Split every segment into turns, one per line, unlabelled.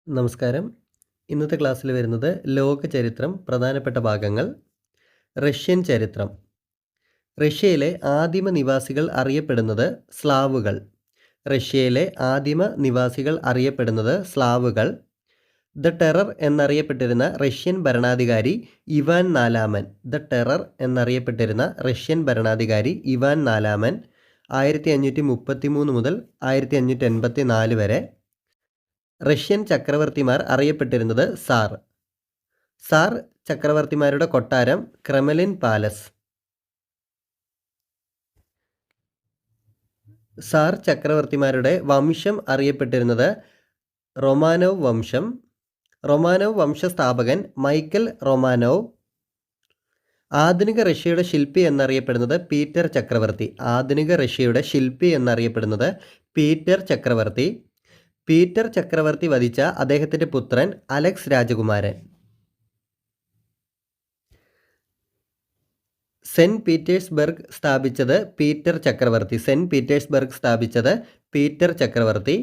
നമസ്കാരം. ഇന്നത്തെ ക്ലാസ്സിൽ വരുന്നത് ലോക ചരിത്രം പ്രധാനപ്പെട്ട ഭാഗങ്ങൾ. റഷ്യൻ ചരിത്രം. റഷ്യയിലെ ആദിമ നിവാസികൾ അറിയപ്പെടുന്നത് സ്ലാവുകൾ. റഷ്യയിലെ ആദിമ നിവാസികൾ അറിയപ്പെടുന്നത് സ്ലാവുകൾ. ദ ടെറർ എന്നറിയപ്പെട്ടിരുന്ന റഷ്യൻ ഭരണാധികാരി ഇവാൻ നാലാമൻ. ദ ടെറർ എന്നറിയപ്പെട്ടിരുന്ന റഷ്യൻ ഭരണാധികാരി ഇവാൻ നാലാമൻ 1533 മുതൽ 1584 വരെ. റഷ്യൻ ചക്രവർത്തിമാർ അറിയപ്പെട്ടിരുന്നത് സാർ. സാർ ചക്രവർത്തിമാരുടെ കൊട്ടാരം ക്രെമലിൻ പാലസ്. സാർ ചക്രവർത്തിമാരുടെ വംശം അറിയപ്പെട്ടിരുന്നത് റൊമാനോവ് വംശം. റൊമാനോവ് വംശസ്ഥാപകൻ മൈക്കൽ റൊമാനോവ്. ആധുനിക റഷ്യയുടെ ശില്പി എന്നറിയപ്പെടുന്നത് പീറ്റർ ചക്രവർത്തി. ആധുനിക റഷ്യയുടെ ശില്പി എന്നറിയപ്പെടുന്നത് പീറ്റർ ചക്രവർത്തി. പീറ്റർ ചക്രവർത്തി വധിച്ച അദ്ദേഹത്തിൻ്റെ പുത്രൻ അലക്സ് രാജകുമാരൻ. സെൻറ്റ് പീറ്റേഴ്സ്ബർഗ് സ്ഥാപിച്ചത് പീറ്റർ ചക്രവർത്തി. സെൻറ്റ് പീറ്റേഴ്സ്ബർഗ് സ്ഥാപിച്ചത് പീറ്റർ ചക്രവർത്തി.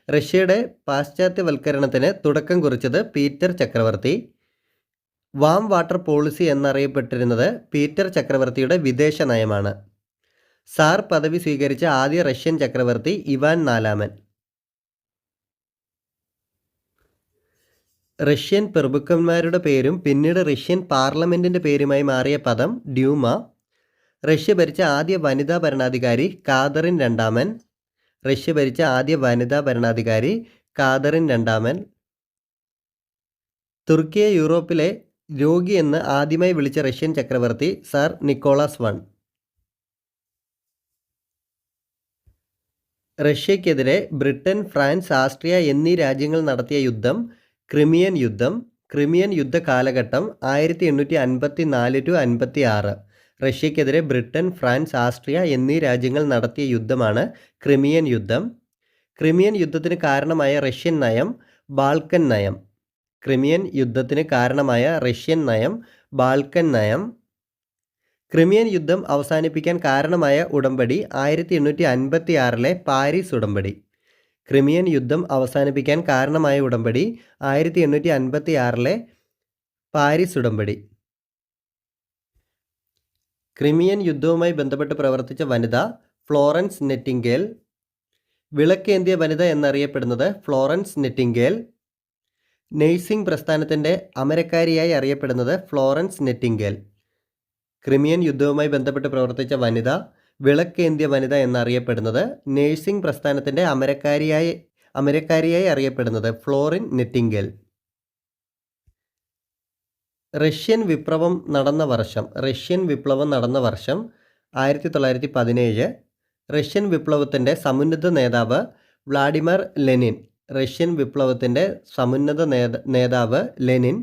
റഷ്യയുടെ പാശ്ചാത്യവൽക്കരണത്തിന് തുടക്കം കുറിച്ചത് പീറ്റർ ചക്രവർത്തി. വാം വാട്ടർ പോളിസി എന്നറിയപ്പെട്ടിരുന്നത് പീറ്റർ ചക്രവർത്തിയുടെ വിദേശ നയമാണ്. സാർ പദവി സ്വീകരിച്ച ആദ്യ റഷ്യൻ ചക്രവർത്തി ഇവാൻ നാലാമൻ. റഷ്യൻ പ്രഭുക്കന്മാരുടെ പേരും പിന്നീട് റഷ്യൻ പാർലമെൻറ്റിൻ്റെ പേരുമായി മാറിയ പദം ഡ്യൂമ. റഷ്യ ഭരിച്ച ആദ്യ വനിതാ ഭരണാധികാരി കാതറിൻ രണ്ടാമൻ. റഷ്യ ഭരിച്ച ആദ്യ വനിതാ ഭരണാധികാരി കാതറിൻ രണ്ടാമൻ. തുർക്കിയെ യൂറോപ്പിലെ രോഗി എന്ന് ആദ്യമായി വിളിച്ച റഷ്യൻ ചക്രവർത്തി സാർ നിക്കോളാസ് വൺ. റഷ്യക്കെതിരെ ബ്രിട്ടൻ, ഫ്രാൻസ്, ആസ്ട്രിയ എന്നീ രാജ്യങ്ങൾ നടത്തിയ യുദ്ധം ക്രിമിയൻ യുദ്ധം. ക്രിമിയൻ യുദ്ധ കാലഘട്ടം 1854 to 56. റഷ്യക്കെതിരെ ബ്രിട്ടൻ, ഫ്രാൻസ്, ആസ്ട്രിയ എന്നീ രാജ്യങ്ങൾ നടത്തിയ യുദ്ധമാണ് ക്രിമിയൻ യുദ്ധം. ക്രിമിയൻ യുദ്ധത്തിന് കാരണമായ റഷ്യൻ നയം ബാൾക്കൻ നയം. ക്രിമിയൻ യുദ്ധത്തിന് കാരണമായ റഷ്യൻ നയം ബാൾക്കൻ നയം. ക്രിമിയൻ യുദ്ധം അവസാനിപ്പിക്കാൻ കാരണമായ ഉടമ്പടി 1856 പാരീസ് ഉടമ്പടി. ക്രിമിയൻ യുദ്ധം അവസാനിപ്പിക്കാൻ കാരണമായ ഉടമ്പടി 1856 പാരീസ് ഉടമ്പടി. ക്രിമിയൻ യുദ്ധവുമായി ബന്ധപ്പെട്ട് പ്രവർത്തിച്ച വനിത ഫ്ലോറൻസ് നെറ്റിംഗേൽ. വിളക്കേന്തിയ വനിത എന്നറിയപ്പെടുന്നത് ഫ്ലോറൻസ് നെറ്റിംഗേൽ. നേഴ്സിംഗ് പ്രസ്ഥാനത്തിൻ്റെ അമരക്കാരിയായി അറിയപ്പെടുന്നത് ഫ്ലോറൻസ് നെറ്റിംഗേൽ. ക്രിമിയൻ യുദ്ധവുമായി ബന്ധപ്പെട്ട് പ്രവർത്തിച്ച വനിത വിളക്കേന്ത്യ വനിത എന്നറിയപ്പെടുന്നത്, നേഴ്സിംഗ് പ്രസ്ഥാനത്തിൻ്റെ അമരക്കാരിയായി അറിയപ്പെടുന്നത് ഫ്ലോറിൻ നെറ്റിംഗേൽ. റഷ്യൻ വിപ്ലവം നടന്ന വർഷം. റഷ്യൻ വിപ്ലവം നടന്ന വർഷം 1917. റഷ്യൻ വിപ്ലവത്തിൻ്റെ സമുന്നത നേതാവ് വ്ളാഡിമിർ ലെനിൻ. റഷ്യൻ വിപ്ലവത്തിൻ്റെ സമുന്നത നേതാവ് ലെനിൻ.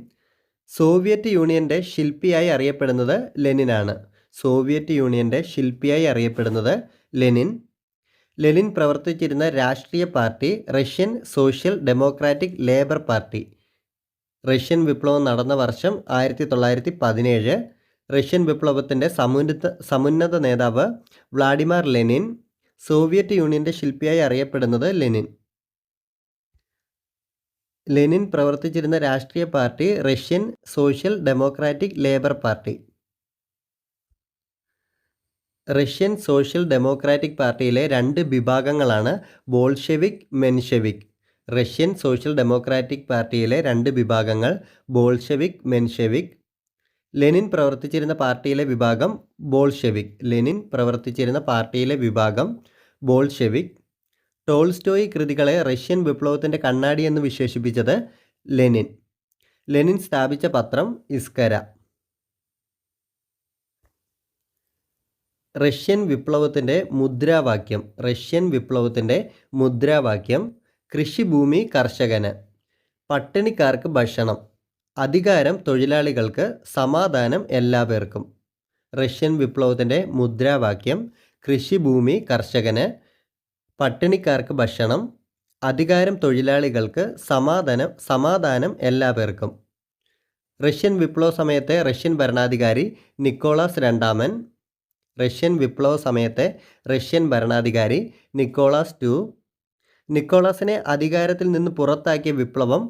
സോവിയറ്റ് യൂണിയൻ്റെ ശില്പിയായി അറിയപ്പെടുന്നത് ലെനിനാണ്. സോവിയറ്റ് യൂണിയൻ്റെ ശില്പിയായി അറിയപ്പെടുന്നത് ലെനിൻ. ലെനിൻ പ്രവർത്തിച്ചിരുന്ന രാഷ്ട്രീയ party Russian social democratic labour party. Russian വിപ്ലവം നടന്ന വർഷം 1917. റഷ്യൻ വിപ്ലവത്തിൻ്റെ സമുന്നത നേതാവ് വ്ളാഡിമിർ ലെനിൻ. സോവിയറ്റ് യൂണിയൻ്റെ ശില്പിയായി അറിയപ്പെടുന്നത് ലെനിൻ. ലെനിൻ പ്രവർത്തിച്ചിരുന്ന രാഷ്ട്രീയ party Russian social democratic labour party. Russian social democratic പാർട്ടിയിലെ രണ്ട് വിഭാഗങ്ങളാണ് Bolshevik, Menshevik. Russian social democratic പാർട്ടിയിലെ രണ്ട് വിഭാഗങ്ങൾ ബോൾഷെവിക്, മെൻഷെവിക്. ലെനിൻ പ്രവർത്തിച്ചിരുന്ന പാർട്ടിയിലെ വിഭാഗം ബോൾഷെവിക്. ലെനിൻ പ്രവർത്തിച്ചിരുന്ന പാർട്ടിയിലെ വിഭാഗം ബോൾഷെവിക്. ടോൾസ്റ്റോയി കൃതികളെ റഷ്യൻ വിപ്ലവത്തിൻ്റെ കണ്ണാടി എന്ന് വിശേഷിപ്പിച്ചത് ലെനിൻ. ലെനിൻ സ്ഥാപിച്ച പത്രം ഇസ്കര. റഷ്യൻ വിപ്ലവത്തിൻ്റെ മുദ്രാവാക്യം. റഷ്യൻ വിപ്ലവത്തിൻ്റെ മുദ്രാവാക്യം കൃഷിഭൂമി കർഷകന്, പട്ടിണിക്കാർക്ക് ഭക്ഷണം, അധികാരം തൊഴിലാളികൾക്ക്, സമാധാനം എല്ലാവർക്കും. റഷ്യൻ വിപ്ലവത്തിൻ്റെ മുദ്രാവാക്യം കൃഷിഭൂമി കർഷകന്, പട്ടിണിക്കാർക്ക് ഭക്ഷണം, അധികാരം തൊഴിലാളികൾക്ക്, സമാധാനം എല്ലാവർക്കും. റഷ്യൻ വിപ്ലവ സമയത്തെ റഷ്യൻ ഭരണാധികാരി നിക്കോളാസ് രണ്ടാമൻ. റഷ്യൻ വിപ്ലവ സമയത്തെ റഷ്യൻ ഭരണാധികാരി നിക്കോളാസ് II. നിക്കോളാസിനെ അധികാരത്തിൽ നിന്ന് പുറത്താക്കിയ വിപ്ലവം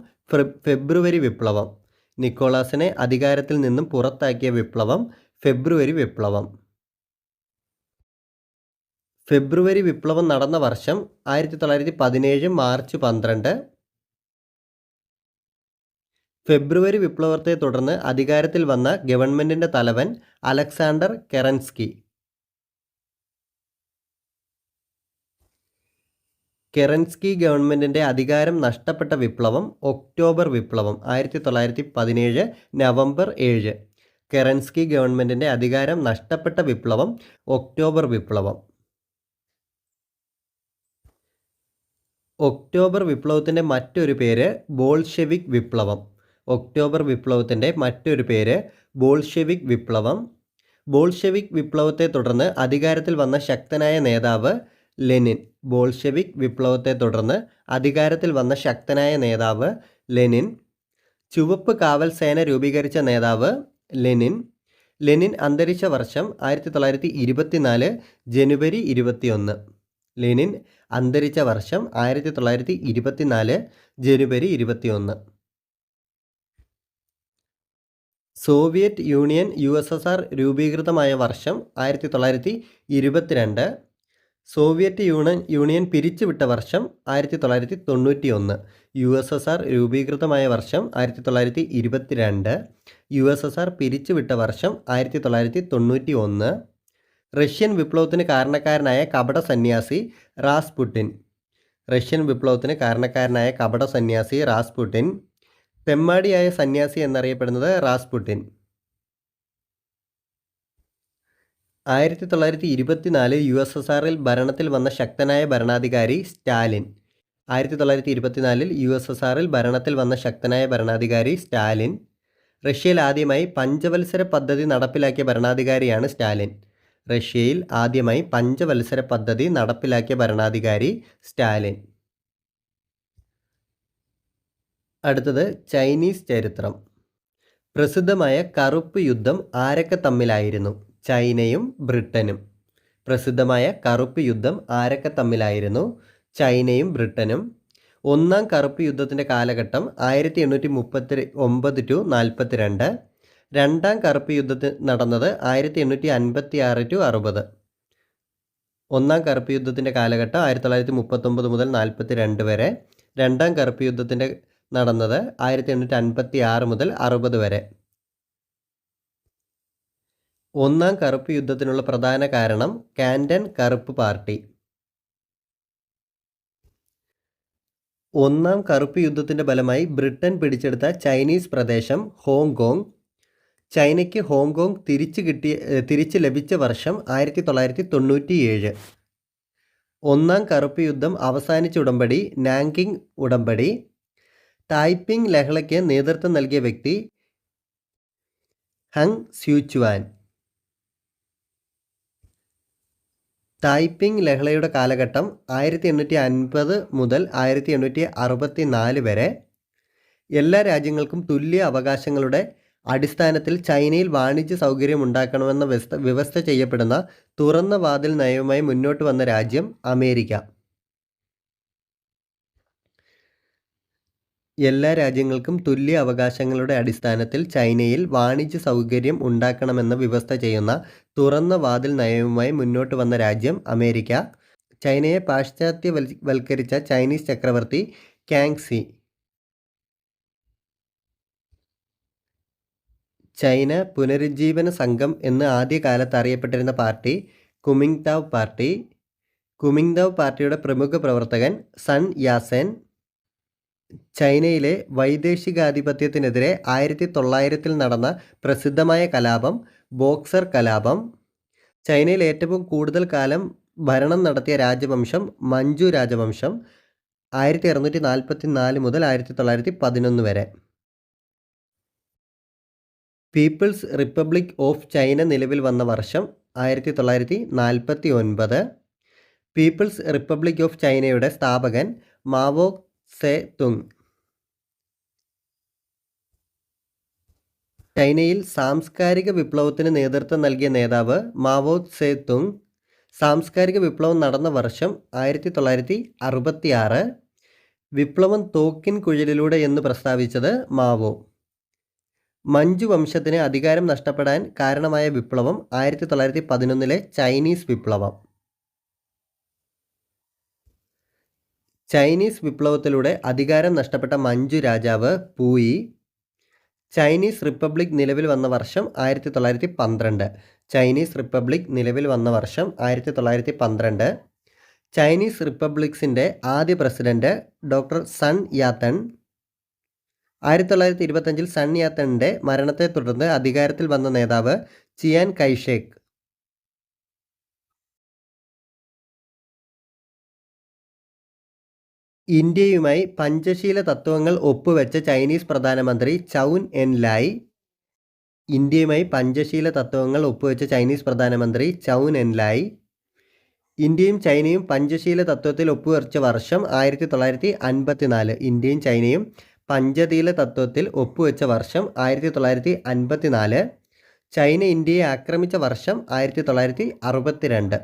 ഫെബ്രുവരി വിപ്ലവം. നിക്കോളാസിനെ അധികാരത്തിൽ നിന്നും പുറത്താക്കിയ വിപ്ലവം ഫെബ്രുവരി വിപ്ലവം. ഫെബ്രുവരി വിപ്ലവം നടന്ന വർഷം 1917 മാർച്ച് 12. ഫെബ്രുവരി വിപ്ലവത്തെ തുടർന്ന് അധികാരത്തിൽ വന്ന ഗവൺമെൻറ്റിൻ്റെ തലവൻ അലക്സാണ്ടർ കെറൻസ്കി. കെറൻസ്കി ഗവൺമെൻറ്റിൻ്റെ അധികാരം നഷ്ടപ്പെട്ട വിപ്ലവം ഒക്ടോബർ വിപ്ലവം 1917 നവംബർ 7. കെറൻസ്കി ഗവൺമെൻറ്റിൻ്റെ അധികാരം നഷ്ടപ്പെട്ട വിപ്ലവം ഒക്ടോബർ വിപ്ലവം. ഒക്ടോബർ വിപ്ലവത്തിൻ്റെ മറ്റൊരു പേര് ബോൾഷെവിക് വിപ്ലവം. ഒക്ടോബർ വിപ്ലവത്തിൻ്റെ മറ്റൊരു പേര് ബോൾഷെവിക് വിപ്ലവം. ബോൾഷെവിക് വിപ്ലവത്തെ തുടർന്ന് അധികാരത്തിൽ വന്ന ശക്തനായ നേതാവ് ലെനിൻ. ബോൾഷെവിക് വിപ്ലവത്തെ തുടർന്ന് അധികാരത്തിൽ വന്ന ശക്തനായ നേതാവ് ലെനിൻ. ചുവപ്പ് കാവൽ സേന രൂപീകരിച്ച നേതാവ് ലെനിൻ. ലെനിൻ അന്തരിച്ച വർഷം 1924 ജനുവരി 21. ലെനിൻ അന്തരിച്ച വർഷം 1924 ജനുവരി 21. സോവിയറ്റ് യൂണിയൻ USSR രൂപീകൃതമായ വർഷം 1922. സോവിയറ്റ് യൂണിയൻ പിരിച്ചുവിട്ട വർഷം 1991. USSR രൂപീകൃതമായ വർഷം 1922. USSR പിരിച്ചുവിട്ട വർഷം 1991. റഷ്യൻ വിപ്ലവത്തിന് കാരണക്കാരനായ കപട സന്യാസി റാസ്പുട്ടിൻ. റഷ്യൻ വിപ്ലവത്തിന് കാരണക്കാരനായ കപട സന്യാസി റാസ്പുട്ടിൻ. തെമ്മാടിയായ സന്യാസി എന്നറിയപ്പെടുന്നത് റാസ്പുട്ടിൻ. 1924 USSRൽ ഭരണത്തിൽ വന്ന ശക്തനായ ഭരണാധികാരി സ്റ്റാലിൻ. 1924 USSRൽ ഭരണത്തിൽ വന്ന ശക്തനായ ഭരണാധികാരി സ്റ്റാലിൻ. റഷ്യയിൽ ആദ്യമായി പഞ്ചവത്സര പദ്ധതി നടപ്പിലാക്കിയ ഭരണാധികാരിയാണ് സ്റ്റാലിൻ. റഷ്യയിൽ ആദ്യമായി പഞ്ചവത്സര പദ്ധതി നടപ്പിലാക്കിയ ഭരണാധികാരി സ്റ്റാലിൻ. അടുത്തത് ചൈനീസ് ചരിത്രം. പ്രസിദ്ധമായ കറുപ്പ് യുദ്ധം ആരൊക്കെ തമ്മിലായിരുന്നു? ചൈനയും ബ്രിട്ടനും. പ്രസിദ്ധമായ കറുപ്പ് യുദ്ധം ആരൊക്കെ തമ്മിലായിരുന്നു? ചൈനയും ബ്രിട്ടനും. ഒന്നാം കറുപ്പ് യുദ്ധത്തിൻ്റെ കാലഘട്ടം 1839 to 42. രണ്ടാം കറുപ്പ് യുദ്ധത്തിൽ നടന്നത് 1856 to 60. ഒന്നാം കറുപ്പ് യുദ്ധത്തിൻ്റെ കാലഘട്ടം 1939 മുതൽ 42 വരെ. രണ്ടാം കറുപ്പ് യുദ്ധത്തിൻ്റെ നടന്നത് 1856 മുതൽ 60 വരെ. ഒന്നാം കറുപ്പ് യുദ്ധത്തിനുള്ള പ്രധാന കാരണം കാൻഡൻ കറുപ്പ് പാർട്ടി. ഒന്നാം കറുപ്പ് യുദ്ധത്തിൻ്റെ ഫലമായി ബ്രിട്ടൻ പിടിച്ചെടുത്ത ചൈനീസ് പ്രദേശം ഹോങ്കോങ്. ചൈനയ്ക്ക് ഹോങ്കോങ് തിരിച്ച് ലഭിച്ച വർഷം 1997. ഒന്നാം കറുപ്പ് യുദ്ധം അവസാനിച്ച ഉടമ്പടി നാങ്കിങ് ഉടമ്പടി. തായ്പിങ് ലഹളയ്ക്ക് നേതൃത്വം നൽകിയ വ്യക്തി ഹങ് സ്യൂച്വാൻ. തായ്പിങ് ലഹളയുടെ കാലഘട്ടം 1850 മുതൽ 1864 വരെ. എല്ലാ രാജ്യങ്ങൾക്കും തുല്യ അവകാശങ്ങളുടെ അടിസ്ഥാനത്തിൽ ചൈനയിൽ വാണിജ്യ സൗകര്യം ഉണ്ടാക്കണമെന്ന വ്യവസ്ഥ ചെയ്യപ്പെടുന്ന തുറന്ന വാതിൽ നയവുമായി മുന്നോട്ട് വന്ന രാജ്യം അമേരിക്ക. എല്ലാ രാജ്യങ്ങൾക്കും തുല്യ അവകാശങ്ങളുടെ അടിസ്ഥാനത്തിൽ ചൈനയിൽ വാണിജ്യ സൗകര്യം ഉണ്ടാക്കണമെന്ന വ്യവസ്ഥ ചെയ്യുന്ന തുറന്ന വാതിൽ നയവുമായി മുന്നോട്ട് വന്ന രാജ്യം അമേരിക്ക. ചൈനയെ പാശ്ചാത്യവൽക്കരിച്ച ചൈനീസ് ചക്രവർത്തി കാങ്സി. ചൈന പുനരുജ്ജീവന സംഘം എന്ന് ആദ്യകാലത്ത് അറിയപ്പെട്ടിരുന്ന പാർട്ടി കുമിങ്താവ് പാർട്ടി. കുമിങ്താവ് പാർട്ടിയുടെ പ്രമുഖ പ്രവർത്തകൻ സൺ യാസെൻ. ചൈനയിലെ വൈദേശികാധിപത്യത്തിനെതിരെ 1900 നടന്ന പ്രസിദ്ധമായ കലാപം ബോക്സർ കലാപം. ചൈനയിൽ ഏറ്റവും കൂടുതൽ കാലം ഭരണം നടത്തിയ രാജവംശം മഞ്ചു രാജവംശം 1644 മുതൽ 1911 വരെ. പീപ്പിൾസ് റിപ്പബ്ലിക് ഓഫ് ചൈന നിലവിൽ വന്ന വർഷം 1949. പീപ്പിൾസ് റിപ്പബ്ലിക് ഓഫ് ചൈനയുടെ സ്ഥാപകൻ മാവോ സെ തുങ്. ചൈനയിൽ സാംസ്കാരിക വിപ്ലവത്തിന് നേതൃത്വം നൽകിയ നേതാവ് മാവോ സെ തുങ്. സാംസ്കാരിക വിപ്ലവം നടന്ന വർഷം 1966. വിപ്ലവം തോക്കിൻ കുഴലിലൂടെ എന്ന് പ്രസ്താവിച്ചത് മാവോ. മഞ്ജു വംശത്തിന് അധികാരം നഷ്ടപ്പെടാൻ കാരണമായ വിപ്ലവം 1911 ചൈനീസ് വിപ്ലവം. ചൈനീസ് വിപ്ലവത്തിലൂടെ അധികാരം നഷ്ടപ്പെട്ട മഞ്ജു രാജാവ് പൂയി. ചൈനീസ് റിപ്പബ്ലിക് നിലവിൽ വന്ന വർഷം 1912. ചൈനീസ് റിപ്പബ്ലിക് നിലവിൽ വന്ന വർഷം 1912. ചൈനീസ് റിപ്പബ്ലിക്സിൻ്റെ ആദ്യ പ്രസിഡന്റ് ഡോക്ടർ സൺ യാത്തൺ. 1925 സൺ യാത്തണിൻ്റെ മരണത്തെ തുടർന്ന് അധികാരത്തിൽ വന്ന നേതാവ് ചിയാൻ കൈഷേക്ക്. ഇന്ത്യയുമായി പഞ്ചശീല തത്വങ്ങൾ ഒപ്പുവെച്ച ചൈനീസ് പ്രധാനമന്ത്രി ചൗൻ എൻ ലായ്. ഇന്ത്യയുമായി പഞ്ചശീല തത്വങ്ങൾ ഒപ്പുവെച്ച ചൈനീസ് പ്രധാനമന്ത്രി ചൗൻ എൻ ലായ്. ഇന്ത്യയും ചൈനയും പഞ്ചശീല തത്വത്തിൽ ഒപ്പുവെച്ച വർഷം 1954. ഇന്ത്യയും ചൈനയും പഞ്ചശീല തത്വത്തിൽ ഒപ്പുവെച്ച വർഷം 1954. ചൈന ഇന്ത്യയെ ആക്രമിച്ച വർഷം 1962.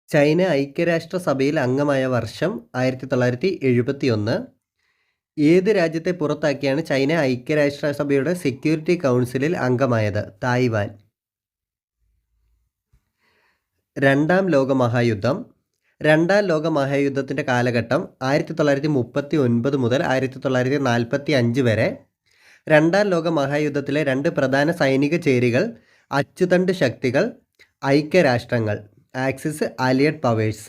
ചൈന ഐക്യരാഷ്ട്രസഭയിൽ അംഗമായ വർഷം 1971. ഏത് രാജ്യത്തെ പുറത്താക്കിയാണ് ചൈന ഐക്യരാഷ്ട്രസഭയുടെ സെക്യൂരിറ്റി കൗൺസിലിൽ അംഗമായത്? തായ്വാൻ. രണ്ടാം ലോകമഹായുദ്ധം. രണ്ടാം ലോകമഹായുദ്ധത്തിൻ്റെ കാലഘട്ടം 1939 മുതൽ 1945 വരെ. രണ്ടാം ലോകമഹായുദ്ധത്തിലെ രണ്ട് പ്രധാന സൈനിക ചേരികൾ അച്ചുതണ്ട് ശക്തികൾ, ഐക്യരാഷ്ട്രങ്ങൾ, axis allied powers.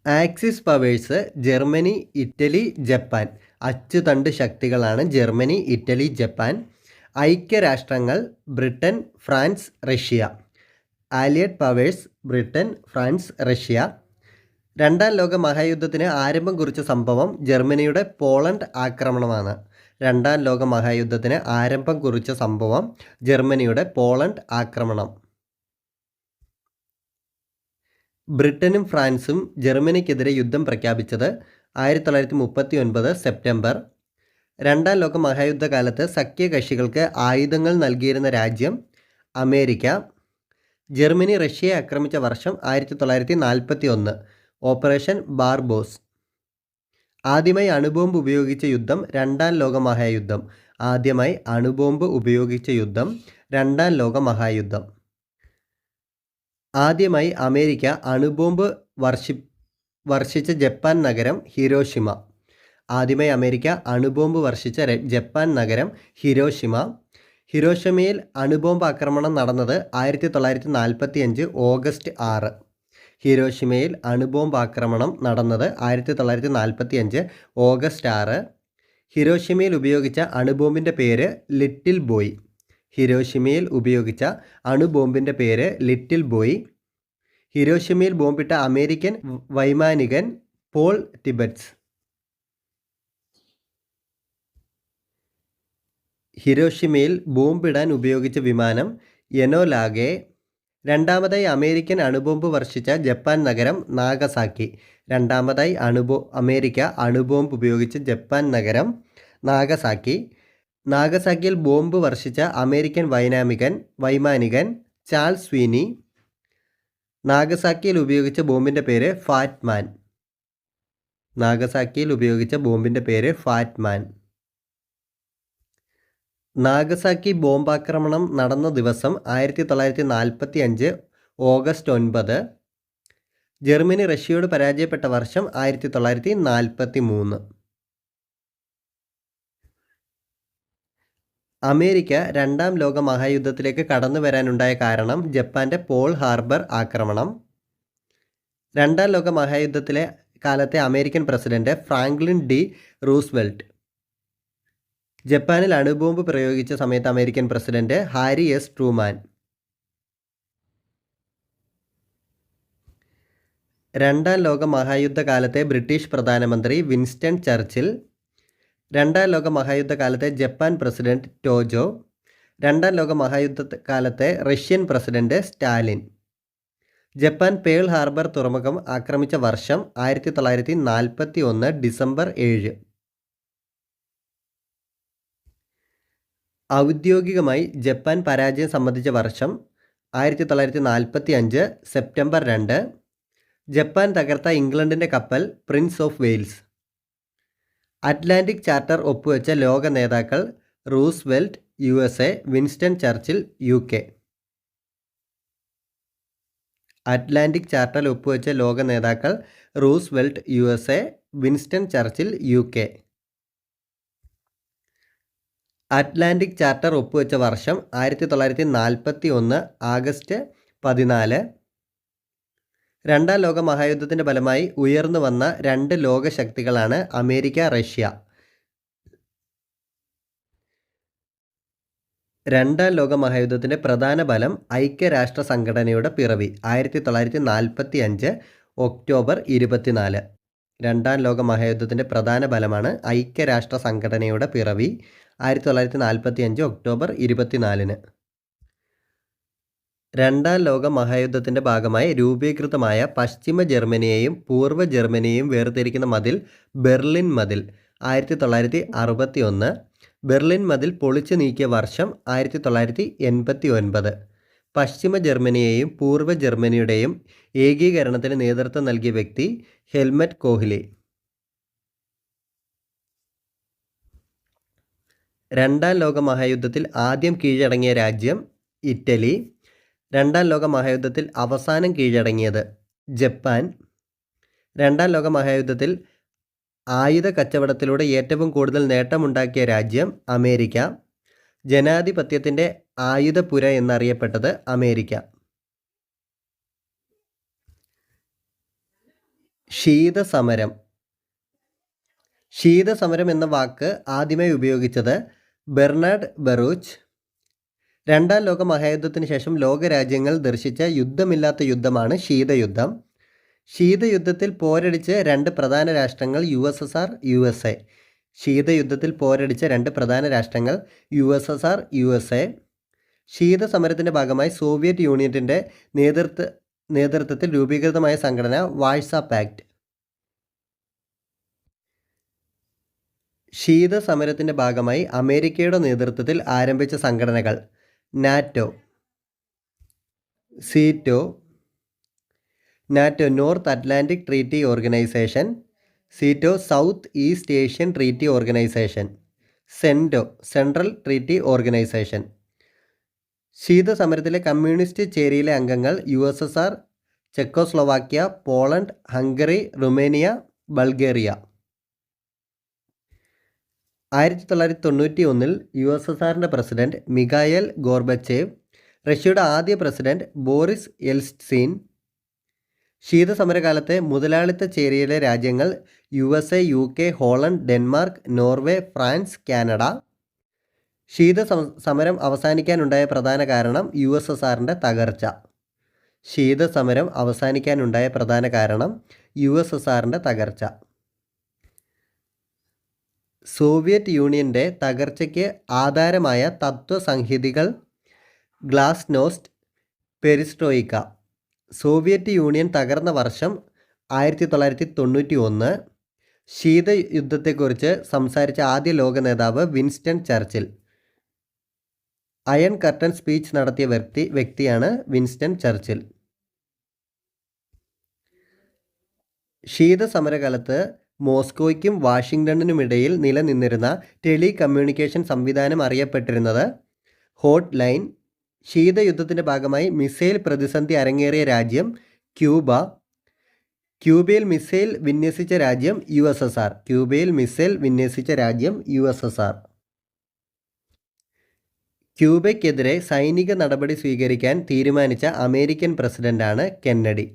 Axis powers Germany, Italy, Japan. അച്ചുതണ്ട് ശക്തികളാണ് ജർമ്മനി, ഇറ്റലി, ജപ്പാൻ. ഐക്യരാഷ്ട്രങ്ങൾ Britain, France, Russia. Allied powers Britain, France, Russia. രണ്ടാം ലോക മഹായുദ്ധത്തിന് ആരംഭം കുറിച്ച സംഭവം ജർമ്മനിയുടെ പോളണ്ട് ആക്രമണമാണ്. രണ്ടാം ലോക മഹായുദ്ധത്തിന് ആരംഭം കുറിച്ച സംഭവം ജർമ്മനിയുടെ പോളണ്ട് ആക്രമണം. ബ്രിട്ടനും ഫ്രാൻസും ജർമ്മനിക്കെതിരെ യുദ്ധം പ്രഖ്യാപിച്ചത് 1939 സെപ്റ്റംബർ. രണ്ടാം ലോക മഹായുദ്ധകാലത്ത് സഖ്യകക്ഷികൾക്ക് ആയുധങ്ങൾ നൽകിയിരുന്ന രാജ്യം അമേരിക്ക. ജർമ്മനി റഷ്യയെ ആക്രമിച്ച വർഷം 1941. Operation Barbos. ആദ്യമായി അണുബോംബ് ഉപയോഗിച്ച യുദ്ധം രണ്ടാം ലോക മഹായുദ്ധം. ആദ്യമായി അണുബോംബ് ഉപയോഗിച്ച യുദ്ധം രണ്ടാം ലോക മഹായുദ്ധം. ആദ്യമായി അമേരിക്ക അണുബോംബ് വർഷിച്ച ജപ്പാൻ നഗരം ഹിരോഷിമ. ആദ്യമായി അമേരിക്ക അണുബോംബ് വർഷിച്ച ജപ്പാൻ നഗരം ഹിരോഷിമ. ഹിരോഷിമയിൽ അണുബോംബ് ആക്രമണം നടന്നത് 1945 ഓഗസ്റ്റ് 6. ഹിരോഷിമയിൽ അണുബോംബ് ആക്രമണം നടന്നത് 1945 ഓഗസ്റ്റ് 6. ഹിരോഷിമയിൽ ഉപയോഗിച്ച അണുബോംബിൻ്റെ പേര് ലിറ്റിൽ ബോയ്. ഹിരോഷിമയിൽ ഉപയോഗിച്ച അണുബോംബിൻ്റെ പേര് ലിറ്റിൽ ബോയ്. ഹിരോഷിമയിൽ ബോംബിട്ട അമേരിക്കൻ വൈമാനികൻ പോൾ ടിബറ്റ്സ്. ഹിരോഷിമയിൽ ബോംബിടാൻ ഉപയോഗിച്ച വിമാനം എനോലാഗെ. രണ്ടാമതായി അമേരിക്കൻ അണുബോംബ് വർഷിച്ച ജപ്പാൻ നഗരം നാഗസാക്കി. രണ്ടാമതായി അമേരിക്ക അണുബോംബ് ഉപയോഗിച്ച ജപ്പാൻ നഗരം നാഗസാക്കി. നാഗസാക്കിയിൽ ബോംബ് വർഷിച്ച അമേരിക്കൻ വൈമാനികൻ ചാൾസ് സ്വീനി. നാഗസാക്കിയിൽ ഉപയോഗിച്ച ബോംബിൻ്റെ പേര് ഫാറ്റ്മാൻ. നാഗസാക്കിയിൽ ഉപയോഗിച്ച ബോംബിൻ്റെ പേര് ഫാറ്റ്മാൻ. നാഗസാക്കി ബോംബാക്രമണം നടന്ന ദിവസം 1945 ഓഗസ്റ്റ് 9. ജർമ്മനി റഷ്യയോട് പരാജയപ്പെട്ട വർഷം 1943. അമേരിക്ക രണ്ടാം ലോക മഹായുദ്ധത്തിലേക്ക് കടന്നു വരാനുണ്ടായ കാരണം ജപ്പാൻ്റെ പോൾ ഹാർബർ ആക്രമണം. രണ്ടാം ലോക മഹായുദ്ധത്തിലെ കാലത്തെ American president Franklin D Roosevelt. ജപ്പാനിൽ അണുബോംബ് പ്രയോഗിച്ച സമയത്ത് American president Harry S Truman. രണ്ടാം ലോക മഹായുദ്ധകാലത്തെ ബ്രിട്ടീഷ് പ്രധാനമന്ത്രി വിൻസ്റ്റൺ ചർച്ചിൽ. രണ്ടാം ലോക മഹായുദ്ധകാലത്തെ ജപ്പാൻ പ്രസിഡന്റ് ടോജോ. രണ്ടാം ലോക മഹായുദ്ധകാലത്തെ Russian president Stalin. Japan Pearl Harbor തുറമുഖം ആക്രമിച്ച വർഷം 1941 ഡിസംബർ 7. ഔദ്യോഗികമായി ജപ്പാൻ പരാജയം സംബന്ധിച്ച വർഷം 1945 സെപ്റ്റംബർ 2. ജപ്പാൻ തകർത്ത ഇംഗ്ലണ്ടിൻ്റെ കപ്പൽ Prince of Wales. Atlantic charter ഒപ്പുവെച്ച ലോക നേതാക്കൾ Roosevelt USA, Winston Churchill UK. Atlantic charter ഒപ്പുവെച്ച ലോക നേതാക്കൾ Roosevelt USA, Winston Churchill UK. Atlantic charter ഒപ്പുവെച്ച വർഷം 1941 ആഗസ്റ്റ് 14. രണ്ടാം ലോക മഹായുദ്ധത്തിൻ്റെ ഫലമായി ഉയർന്നു വന്ന രണ്ട് ലോകശക്തികളാണ് അമേരിക്ക, റഷ്യ. രണ്ടാം ലോക മഹായുദ്ധത്തിൻ്റെ പ്രധാന ഫലം ഐക്യരാഷ്ട്ര സംഘടനയുടെ പിറവി 1945 ഒക്ടോബർ 24. രണ്ടാം ലോക മഹായുദ്ധത്തിൻ്റെ പ്രധാന ഫലമാണ് ഐക്യരാഷ്ട്ര സംഘടനയുടെ പിറവി 1945 ഒക്ടോബർ 24. രണ്ടാം ലോക മഹായുദ്ധത്തിൻ്റെ ഭാഗമായി രൂപീകൃതമായ പശ്ചിമ ജർമ്മനിയെയും പൂർവ്വ ജർമ്മനിയെയും വേർതിരിക്കുന്ന മതിൽ ബെർലിൻ മതിൽ 1961. ബെർലിൻ മതിൽ പൊളിച്ചു നീക്കിയ വർഷം 1989. പശ്ചിമ ജർമ്മനിയെയും പൂർവ്വ ജർമ്മനിയുടെയും ഏകീകരണത്തിന് നേതൃത്വം നൽകിയ വ്യക്തി ഹെൽമറ്റ് കോഹ്ലി. രണ്ടാം ലോക മഹായുദ്ധത്തിൽ ആദ്യം കീഴടങ്ങിയ രാജ്യം ഇറ്റലി. രണ്ടാം ലോക മഹായുദ്ധത്തിൽ അവസാനം കീഴടങ്ങിയത് ജപ്പാൻ. രണ്ടാം ലോക മഹായുദ്ധത്തിൽ ആയുധ കച്ചവടത്തിലൂടെ ഏറ്റവും കൂടുതൽ നേട്ടമുണ്ടാക്കിയ രാജ്യം അമേരിക്ക. ജനാധിപത്യത്തിൻ്റെ ആയുധപുര എന്നറിയപ്പെട്ടത് അമേരിക്ക. ശീതസമരം. ശീതസമരം എന്ന വാക്ക് ആദ്യമായി ഉപയോഗിച്ചത് ബെർണാഡ് ബറൂച്ച്. രണ്ടാം ലോക മഹായുദ്ധത്തിന് ശേഷം ലോകരാജ്യങ്ങൾ ദർശിച്ച യുദ്ധമില്ലാത്ത യുദ്ധമാണ് ശീതയുദ്ധം. ശീതയുദ്ധത്തിൽ പോരടിച്ച് രണ്ട് പ്രധാന രാഷ്ട്രങ്ങൾ USSR, USA. ശീതയുദ്ധത്തിൽ പോരടിച്ച രണ്ട് പ്രധാന രാഷ്ട്രങ്ങൾ USSR, USA. ശീതസമരത്തിൻ്റെ ഭാഗമായി സോവിയറ്റ് യൂണിയൻ്റെ നേതൃത്വത്തിൽ രൂപീകൃതമായ സംഘടന വാഴ്സ പാക്ട്. ശീതസമരത്തിൻ്റെ ഭാഗമായി അമേരിക്കയുടെ നേതൃത്വത്തിൽ ആരംഭിച്ച സംഘടനകൾ NATO, SEATO. NATO North Atlantic treaty organisation, SEATO South East Asian treaty organisation, CENTO central treaty organisation. ശീതസമരത്തിലെ കമ്മ്യൂണിസ്റ്റ് ചേരിയിലെ അംഗങ്ങൾ USSR, Czechoslovakia, Poland, Hungary, Rumania, Bulgaria. 1991 USSRൻ്റെ പ്രസിഡന്റ് മിഖായേൽ ഗോർബച്ചേവ്, റഷ്യയുടെ ആദ്യ പ്രസിഡന്റ് ബോറിസ് യെൽത്സിൻ. ശീതസമരകാലത്തെ മുതലാളിത്ത ചേരിയിലെ രാജ്യങ്ങൾ USA, UK, Holland, Denmark, Norway, France, Canada. ശീതസമരം അവസാനിക്കാനുണ്ടായ പ്രധാന കാരണം USSRൻ്റെ തകർച്ച. ശീതസമരം അവസാനിക്കാനുണ്ടായ പ്രധാന കാരണം USSRൻ്റെ തകർച്ച. സോവിയറ്റ് യൂണിയൻ്റെ തകർച്ചയ്ക്ക് ആധാരമായ തത്വസംഹിതകൾ ഗ്ലാസ്നോസ്റ്റ്, പെരിസ്ട്രോയിക്ക. സോവിയറ്റ് യൂണിയൻ തകർന്ന വർഷം 1991. ശീതയുദ്ധത്തെക്കുറിച്ച് സംസാരിച്ച ആദ്യ ലോക നേതാവ് Winston Churchill. Iron curtain speech നടത്തിയ വ്യക്തിയാണ് വിൻസ്റ്റൺ ചർച്ചിൽ. ശീതസമരകാലത്ത് മോസ്കോയ്ക്കും വാഷിങ്ടണിനുമിടയിൽ നിലനിന്നിരുന്ന ടെലികമ്മ്യൂണിക്കേഷൻ സംവിധാനം അറിയപ്പെട്ടിരുന്നത് ഹോട്ട് ലൈൻ. ശീതയുദ്ധത്തിൻ്റെ ഭാഗമായി മിസൈൽ പ്രതിസന്ധി അരങ്ങേറിയ രാജ്യം ക്യൂബ. ക്യൂബയിൽ മിസൈൽ വിന്യസിച്ച രാജ്യം USSR. ക്യൂബയിൽ മിസൈൽ വിന്യസിച്ച രാജ്യം USSR. ക്യൂബയ്ക്കെതിരെ സൈനിക നടപടി സ്വീകരിക്കാൻ തീരുമാനിച്ച അമേരിക്കൻ പ്രസിഡന്റാണ് കെന്നഡി.